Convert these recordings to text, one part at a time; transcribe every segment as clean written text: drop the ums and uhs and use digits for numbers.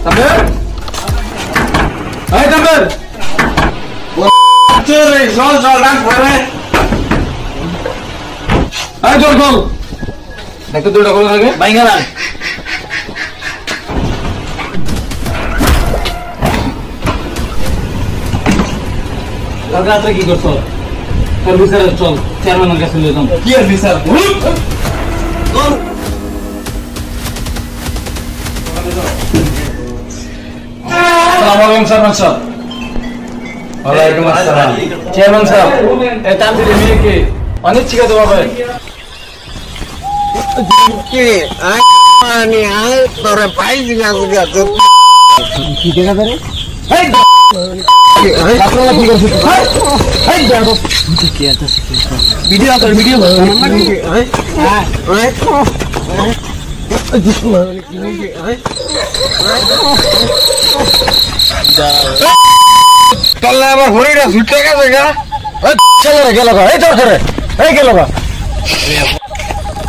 তাম্বের এই তাম্বের চল চল চল ডাক করে এই চল চল দেখো দুটো করে লাগে বাইঙ্গা না রাতে কি করছো তোর বিচার চল চেয়ারম্যানের কাছে নিয়ে যাও কি আর বিচার আসসালামু আলাইকুম চেয়ারম্যান সাহেব ওয়ালাইকুম আসসালাম চেয়ারম্যান সাহেব এই তানজির মেয়েকে অনেক শিখাতে হবে কি আনি আয় তোরে পাই জিজ্ঞাসা তো কি দেখা করে এই আপনারা কি করছেন এই দেখো কি আছে ভিডিও কর ভিডিও তাহলে আবার হরিটা ছুটে গেছে গা ছেলে গেল গা এই তোর ধরে এই গেল গা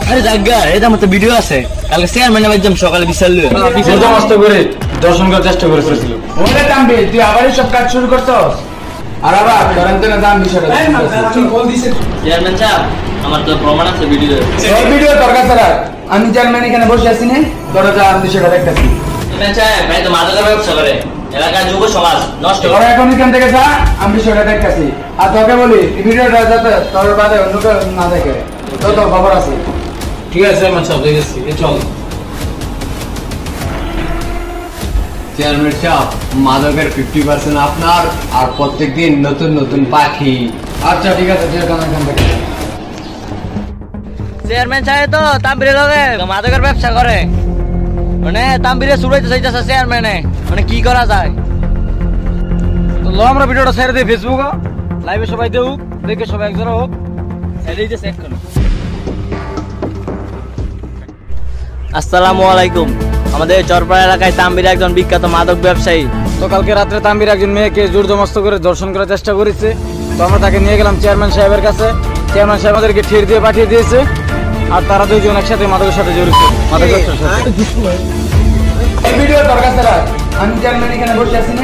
আরে জায়গা এটা মত ভিডিও আছে কালকে চেয়ারম্যানের মাধ্যমে সকালে বিশাল বিশাল নষ্ট করে দর্শন করার চেষ্টা করেছিল ওরে তাম্বে তুই আবারই সব কাজ শুরু করছস আর আবার ধরেন তো না দাম বিষয়টা তুই বল দিছিস চেয়ারম্যান সাহেব আমার তো প্রমাণ আছে ভিডিও এই ভিডিও তোর কাছে রাখ আমি চেয়ারম্যান এখানে বসে আছি না তোরা যা আমি বিষয়টা দেখতাছি চেয়ারম্যান সাহেব ভাই তো মাদকের ব্যবসা করে এলাকার যুব সমাজ নষ্ট করে এখন এখান থেকে যা আমি বিষয়টা দেখতাছি আর তোকে বলি এই ভিডিওটা যাতে তোর বাদে অন্য কেউ না দেখে তো তো খবর আছে ঠিক আছে চেয়ারম্যান সাহেব দেখেছি এই চল চেয়ারম্যান সাহেব মাদকের 50% আপনার আর প্রত্যেকদিন নতুন নতুন পাখি আচ্ছা ঠিক আছে এখান থেকে চেয়ারম্যান সাহেব তো তাম্বিরে লগে মাদকের ব্যবসা করে মানে তাম্বিরে ছুড়াইতে চাইতেছে চেয়ারম্যানে মানে কি করা যায় তো লো আমরা ভিডিওটা ছেড়ে দিই ফেসবুকে লাইভে সবাই দেখুক দেখে সবাই একজোড়া হোক এই যে চেক করুন আসসালামু আলাইকুম আমাদের চরপাড়া এলাকায় তাম্বিরে একজন বিখ্যাত মাদক ব্যবসায়ী তো কালকে রাত্রে তাম্বির একজন মেয়েকে জোর জবরদস্ত করে ধর্ষণ করার চেষ্টা করেছে তো আমরা তাকে নিয়ে গেলাম চেয়ারম্যান সাহেবের কাছে চেয়ারম্যান সাহেব আমাদেরকে ঠির দিয়ে পাঠিয়ে দিয়েছে আর তারা দুইজন একসাথে মাদকের সাথে জড়িত মাদক ব্যবসার সাথে এই ভিডিও তোর কাছে রাখ আমি চেয়ারম্যান এখানে বসে আছি না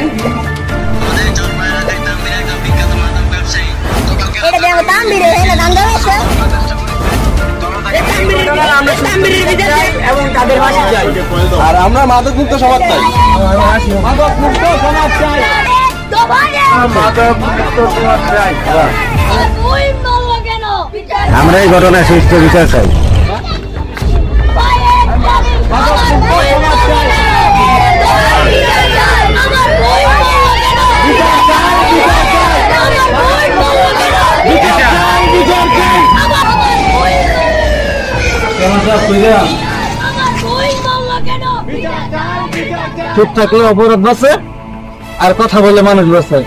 এটা দেখো তাম্বিরে এটা দাম দেবে আর আমরা মাদক মুক্ত সমাজ চাই মাদক মুক্ত সমাজ চাই আমরা এই ঘটনায় সুষ্ঠু বিচার চাই চুপ থাকলে অপরাধ বাঁচে আর কথা বলে মানুষ বাঁচে